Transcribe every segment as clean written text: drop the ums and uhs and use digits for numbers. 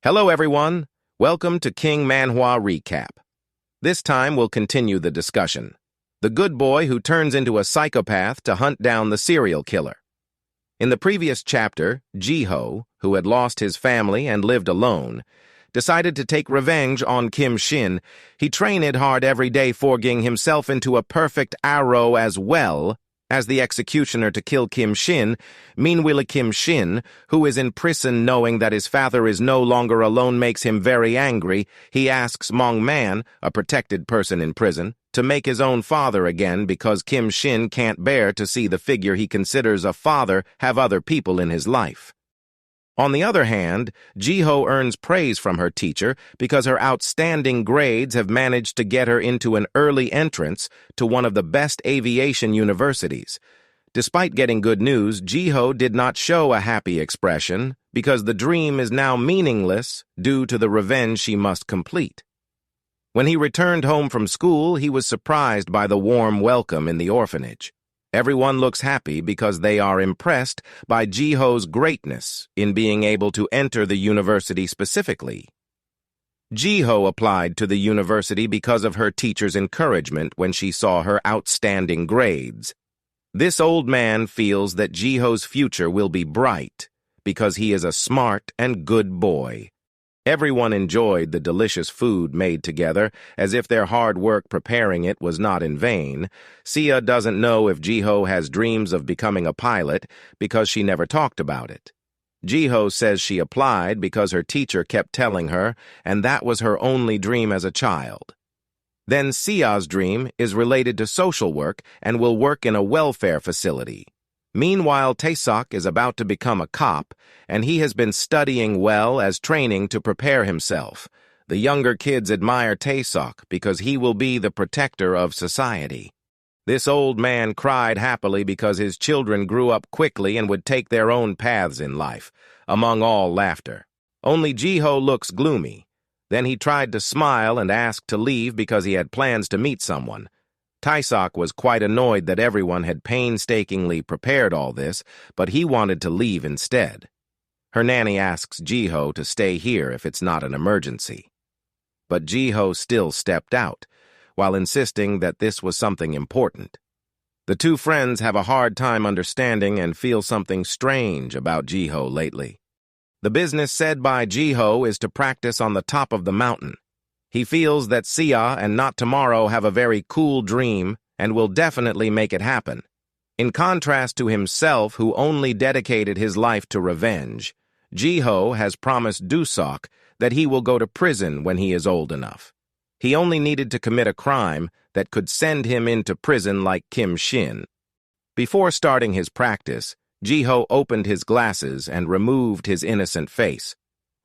Hello, everyone. Welcome to King Manhwa Recap. This time, we'll continue the discussion. The good boy who turns into a psychopath to hunt down the serial killer. In the previous chapter, Ji-ho, who had lost his family and lived alone, decided to take revenge on Kim Shin. He trained hard every day, forging himself into a perfect arrow as well as the executioner to kill Kim Shin. Meanwhile, Kim Shin, who is in prison knowing that his father is no longer alone, makes him very angry. He asks Mong Man, a protected person in prison, to make his own father again because Kim Shin can't bear to see the figure he considers a father have other people in his life. On the other hand, Ji-ho earns praise from her teacher because her outstanding grades have managed to get her into an early entrance to one of the best aviation universities. Despite getting good news, Ji-ho did not show a happy expression because the dream is now meaningless due to the revenge she must complete. When he returned home from school, he was surprised by the warm welcome in the orphanage. Everyone looks happy because they are impressed by Ji-ho's greatness in being able to enter the university specifically. Ji-ho applied to the university because of her teacher's encouragement when she saw her outstanding grades. This old man feels that Ji-ho's future will be bright because he is a smart and good boy. Everyone enjoyed the delicious food made together, as if their hard work preparing it was not in vain. Sia doesn't know if Ji-ho has dreams of becoming a pilot because she never talked about it. Ji-ho says she applied because her teacher kept telling her, and that was her only dream as a child. Then Sia's dream is related to social work and will work in a welfare facility. Meanwhile, Du-seok is about to become a cop, and he has been studying well as training to prepare himself. The younger kids admire Du-seok because he will be the protector of society. This old man cried happily because his children grew up quickly and would take their own paths in life, among all laughter. Only Ji-ho looks gloomy. Then he tried to smile and asked to leave because he had plans to meet someone. Du-seok was quite annoyed that everyone had painstakingly prepared all this, but he wanted to leave instead. Her nanny asks Ji-ho to stay here if it's not an emergency. But Ji-ho still stepped out, while insisting that this was something important. The two friends have a hard time understanding and feel something strange about Ji-ho lately. The business said by Ji-ho is to practice on the top of the mountain. He feels that Sia and Not Tomorrow have a very cool dream and will definitely make it happen. In contrast to himself, who only dedicated his life to revenge, Ji-ho has promised Du-seok that he will go to prison when he is old enough. He only needed to commit a crime that could send him into prison like Kim Shin. Before starting his practice, Ji-ho opened his glasses and removed his innocent face.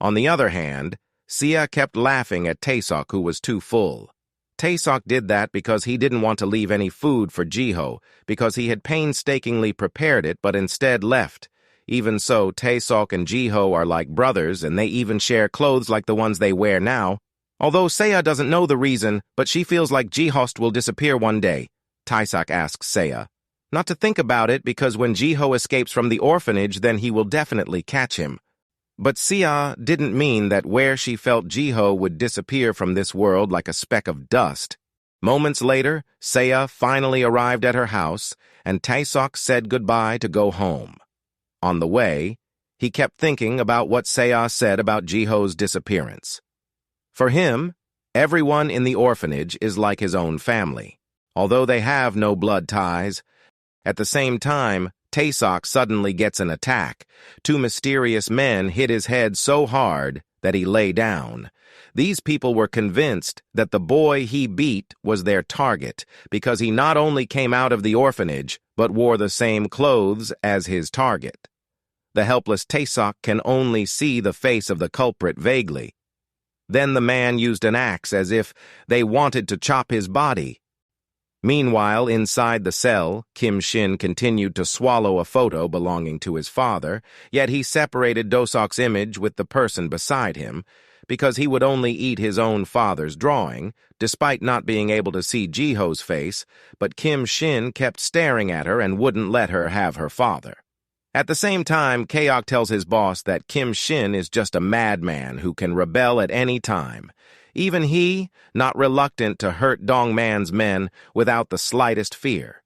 On the other hand, Sia kept laughing at Du-seok, who was too full. Du-seok did that because he didn't want to leave any food for Ji-ho, because he had painstakingly prepared it but instead left. Even so, Du-seok and Ji-ho are like brothers, and they even share clothes like the ones they wear now. Although Sia doesn't know the reason, but she feels like Ji-ho will disappear one day. Du-seok asks Sia not to think about it because when Ji-ho escapes from the orphanage, then he will definitely catch him. But Sia didn't mean that where she felt Ji-ho would disappear from this world like a speck of dust. Moments later, Sia finally arrived at her house, and Du-seok said goodbye to go home. On the way, he kept thinking about what Sia said about Ji-ho's disappearance. For him, everyone in the orphanage is like his own family, although they have no blood ties. At the same time, Du-seok suddenly gets an attack. Two mysterious men hit his head so hard that he lay down. These people were convinced that the boy he beat was their target because he not only came out of the orphanage, but wore the same clothes as his target. The helpless Du-seok can only see the face of the culprit vaguely. Then the man used an axe as if they wanted to chop his body. Meanwhile, inside the cell, Kim Shin continued to swallow a photo belonging to his father, yet he separated Du-seok's image with the person beside him because he would only eat his own father's drawing, despite not being able to see Ji-ho's face, but Kim Shin kept staring at her and wouldn't let her have her father. At the same time, Kaok tells his boss that Kim Shin is just a madman who can rebel at any time. Even he, not reluctant to hurt Dongman's men without the slightest fear.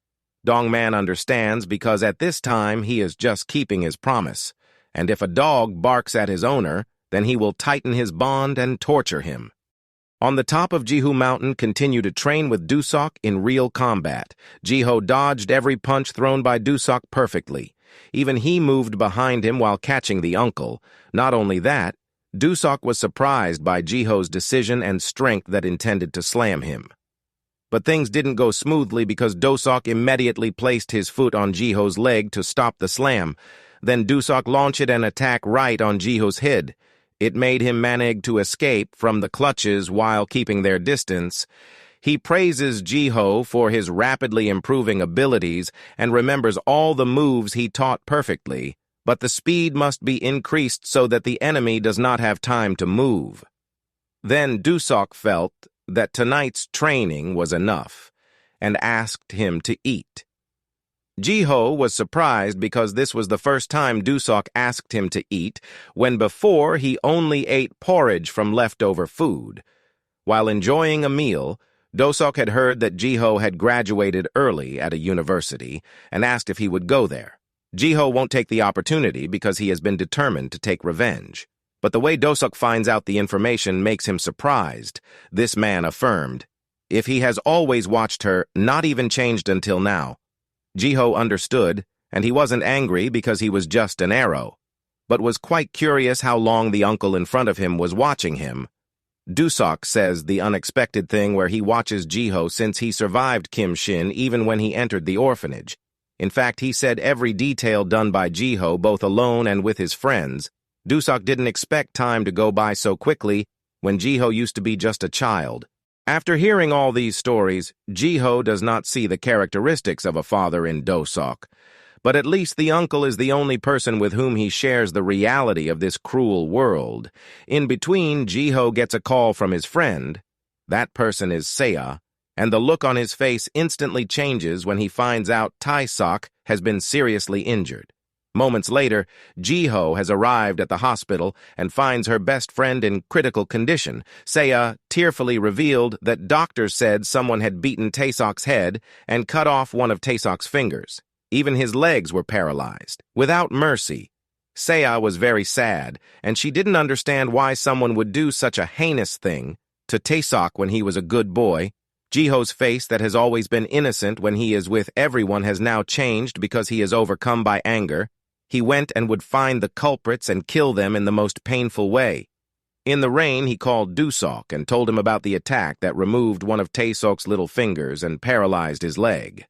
Dongman understands because at this time he is just keeping his promise, and if a dog barks at his owner, then he will tighten his bond and torture him. On the top of Jihu Mountain, continue to train with Du-seok in real combat. Jiho dodged every punch thrown by Du-seok perfectly. Even he moved behind him while catching the uncle. Not only that, Du-seok was surprised by Jiho's decision and strength that intended to slam him. But things didn't go smoothly because Du-seok immediately placed his foot on Jiho's leg to stop the slam. Then Du-seok launched an attack right on Jiho's head. It made him manage to escape from the clutches while keeping their distance. He praises Jiho for his rapidly improving abilities and remembers all the moves he taught perfectly, but the speed must be increased so that the enemy does not have time to move. Then Du-seok felt that tonight's training was enough and asked him to eat. Jiho was surprised because this was the first time Du-seok asked him to eat, when before he only ate porridge from leftover food. While enjoying a meal, Du-seok had heard that Jiho had graduated early at a university and asked if he would go there. Jiho won't take the opportunity because he has been determined to take revenge. But the way Du-seok finds out the information makes him surprised. This man affirmed, if he has always watched her, not even changed until now. Jiho understood, and he wasn't angry because he was just an arrow, but was quite curious how long the uncle in front of him was watching him. Du-seok says the unexpected thing where he watches Jiho since he survived Kim Shin even when he entered the orphanage. In fact, he said every detail done by Jiho, both alone and with his friends. Du-seok didn't expect time to go by so quickly when Jiho used to be just a child. After hearing all these stories, Jiho does not see the characteristics of a father in Du-seok, but at least the uncle is the only person with whom he shares the reality of this cruel world. In between, Jiho gets a call from his friend. That person is Seiya, and the look on his face instantly changes when he finds out Du-seok has been seriously injured. Moments later, Jiho has arrived at the hospital and finds her best friend in critical condition. Seiya tearfully revealed that doctors said someone had beaten Du-seok's head and cut off one of Du-seok's fingers. Even his legs were paralyzed. Without mercy. Seiya was very sad, and she didn't understand why someone would do such a heinous thing to Du-seok when he was a good boy. Jiho's face that has always been innocent when he is with everyone has now changed because he is overcome by anger. He went and would find the culprits and kill them in the most painful way. In the rain, he called Du-seok and told him about the attack that removed one of Du-seok's little fingers and paralyzed his leg.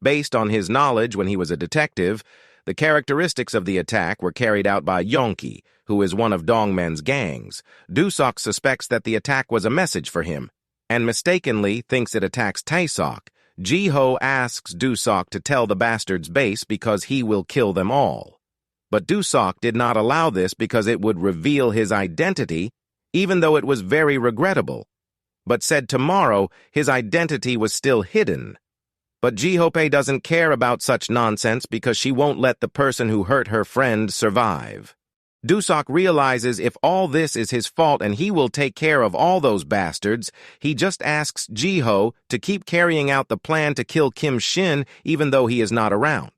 Based on his knowledge when he was a detective, the characteristics of the attack were carried out by Yonki, who is one of Dongman's gangs. Du-seok suspects that the attack was a message for him, and mistakenly thinks it attacks Du-seok. Jiho asks Du-seok to tell the bastard's base because he will kill them all. But Du-seok did not allow this because it would reveal his identity, even though it was very regrettable, but said tomorrow his identity was still hidden. But Jihope doesn't care about such nonsense because she won't let the person who hurt her friend survive. Du-seok realizes if all this is his fault and he will take care of all those bastards, he just asks Jiho to keep carrying out the plan to kill Kim Shin even though he is not around.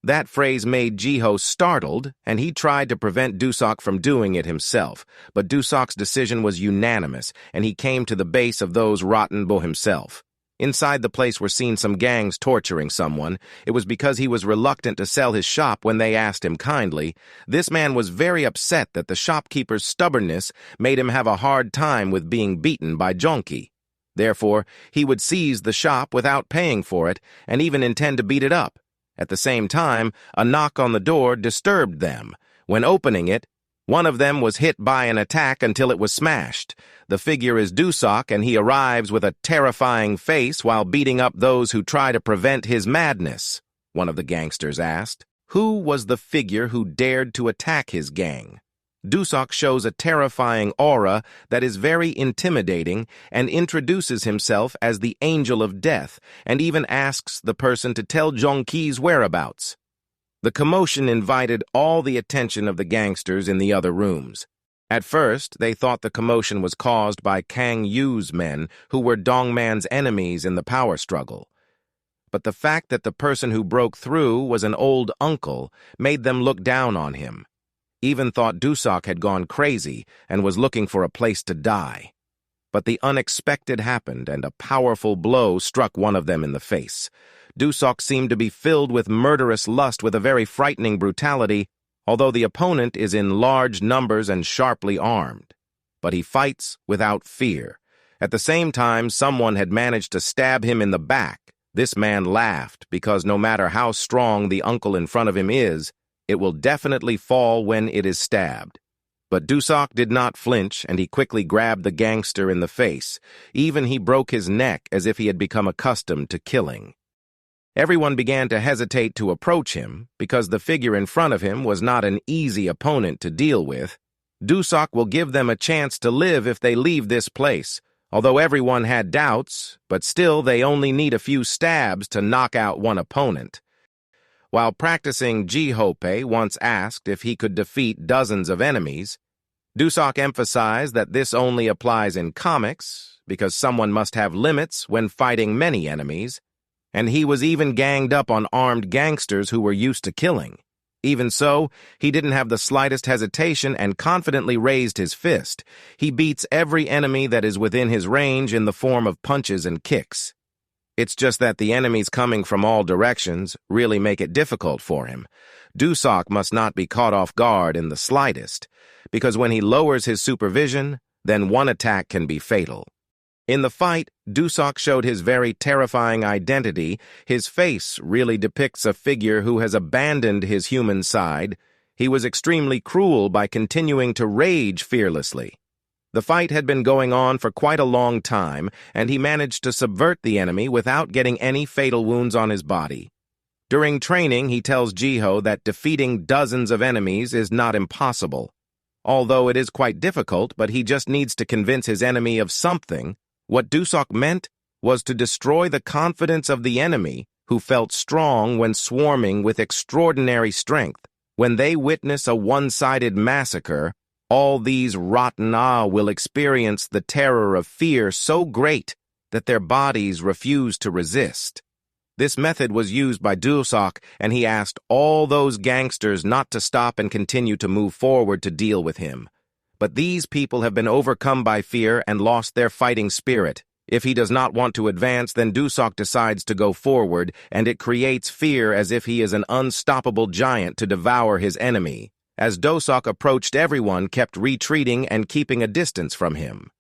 That phrase made Jiho startled, and he tried to prevent Du-seok from doing it himself. But Du-seok's decision was unanimous, and he came to the base of those rotten bo himself. Inside the place were seen some gangs torturing someone. It was because he was reluctant to sell his shop when they asked him kindly. This man was very upset that the shopkeeper's stubbornness made him have a hard time with being beaten by Jonki. Therefore, he would seize the shop without paying for it, and even intend to beat it up. At the same time, a knock on the door disturbed them. When opening it, one of them was hit by an attack until it was smashed. The figure is Du-seok, and he arrives with a terrifying face while beating up those who try to prevent his madness. One of the gangsters asked, who was the figure who dared to attack his gang? Du-seok shows a terrifying aura that is very intimidating and introduces himself as the Angel of Death and even asks the person to tell Jonki's whereabouts. The commotion invited all the attention of the gangsters in the other rooms. At first, they thought the commotion was caused by Kang Yu's men, who were Dongman's enemies in the power struggle. But the fact that the person who broke through was an old uncle made them look down on him. Even thought Du-seok had gone crazy and was looking for a place to die. But the unexpected happened, and a powerful blow struck one of them in the face. Du-seok seemed to be filled with murderous lust with a very frightening brutality, although the opponent is in large numbers and sharply armed. But he fights without fear. At the same time, someone had managed to stab him in the back. This man laughed, because no matter how strong the uncle in front of him is, it will definitely fall when it is stabbed. But Du-seok did not flinch, and he quickly grabbed the gangster in the face. Even he broke his neck as if he had become accustomed to killing. Everyone began to hesitate to approach him, because the figure in front of him was not an easy opponent to deal with. Du-seok will give them a chance to live if they leave this place. Although everyone had doubts, but still they only need a few stabs to knock out one opponent. While practicing, Ji-hope once asked if he could defeat dozens of enemies. Du-seok emphasized that this only applies in comics, because someone must have limits when fighting many enemies, and he was even ganged up on armed gangsters who were used to killing. Even so, he didn't have the slightest hesitation and confidently raised his fist. He beats every enemy that is within his range in the form of punches and kicks. It's just that the enemies coming from all directions really make it difficult for him. Du-seok must not be caught off guard in the slightest, because when he lowers his supervision, then one attack can be fatal. In the fight, Du-seok showed his very terrifying identity. His face really depicts a figure who has abandoned his human side. He was extremely cruel by continuing to rage fearlessly. The fight had been going on for quite a long time, and he managed to subvert the enemy without getting any fatal wounds on his body. During training, he tells Ji-ho that defeating dozens of enemies is not impossible. Although it is quite difficult, but he just needs to convince his enemy of something. What Du-seok meant was to destroy the confidence of the enemy, who felt strong when swarming with extraordinary strength. When they witness a one-sided massacre, all these rotten will experience the terror of fear so great that their bodies refuse to resist. This method was used by Du-seok, and he asked all those gangsters not to stop and continue to move forward to deal with him. But these people have been overcome by fear and lost their fighting spirit. If he does not want to advance, then Du-seok decides to go forward, and it creates fear as if he is an unstoppable giant to devour his enemy. As Du-seok approached, everyone kept retreating and keeping a distance from him.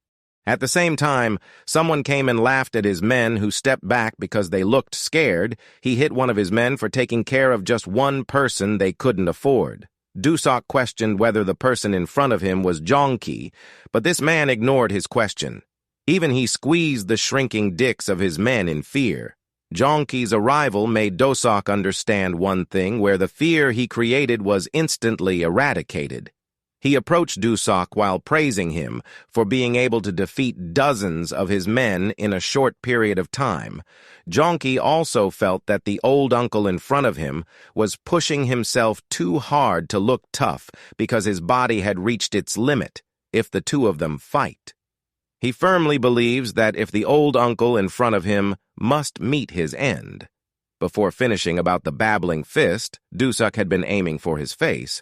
At the same time, someone came and laughed at his men who stepped back because they looked scared. He hit one of his men for taking care of just one person they couldn't afford. Du-seok questioned whether the person in front of him was Jong-ki, but this man ignored his question. Even he squeezed the shrinking dicks of his men in fear. Jong-ki's arrival made Du-seok understand one thing, where the fear he created was instantly eradicated. He approached Du-seok while praising him for being able to defeat dozens of his men in a short period of time. Jong-ki also felt that the old uncle in front of him was pushing himself too hard to look tough because his body had reached its limit if the two of them fight. He firmly believes that if the old uncle in front of him must meet his end. Before finishing about the babbling fist, Du-seok had been aiming for his face.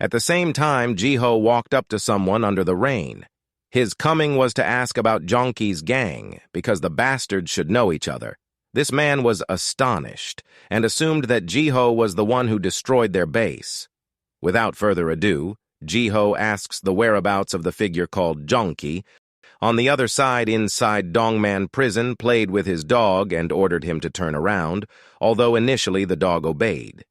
At the same time, Ji-ho walked up to someone under the rain. His coming was to ask about Jong-ki's gang, because the bastards should know each other. This man was astonished, and assumed that Ji-ho was the one who destroyed their base. Without further ado, Ji-ho asks the whereabouts of the figure called Jong-ki. On the other side, inside Dongman prison, played with his dog and ordered him to turn around, although initially the dog obeyed.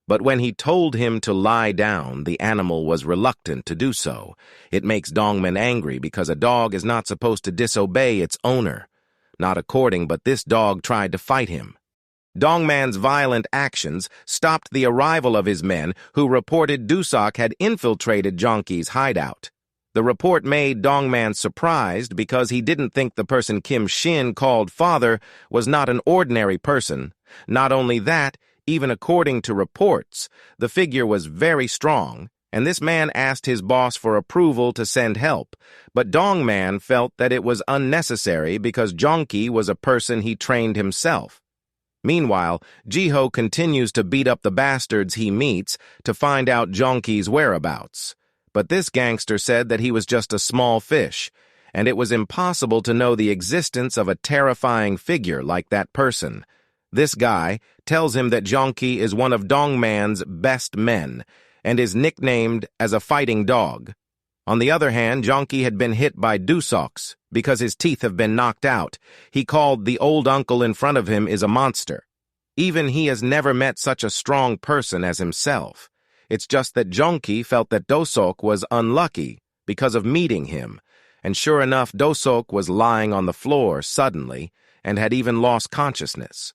But when he told him to lie down, the animal was reluctant to do so. It makes Dongman angry because a dog is not supposed to disobey its owner. Not according, but this dog tried to fight him. Dongman's violent actions stopped the arrival of his men, who reported Du-seok had infiltrated Jong-ki's hideout. The report made Dongman surprised because he didn't think the person Kim Shin called father was not an ordinary person. Not only that, Even according to reports, the figure was very strong, and this man asked his boss for approval to send help, but Dong Man felt that it was unnecessary because Jongki was a person he trained himself. Meanwhile, Jiho continues to beat up the bastards he meets to find out Jongki's whereabouts. But this gangster said that he was just a small fish, and it was impossible to know the existence of a terrifying figure like that person. This guy tells him that Jongki is one of Dong Man's best men, and is nicknamed as a fighting dog. On the other hand, Jongki had been hit by Du-seok's because his teeth have been knocked out. He called the old uncle in front of him is a monster. Even he has never met such a strong person as himself. It's just that Jongki felt that Du-seok was unlucky because of meeting him, and sure enough, Du-seok was lying on the floor suddenly and had even lost consciousness.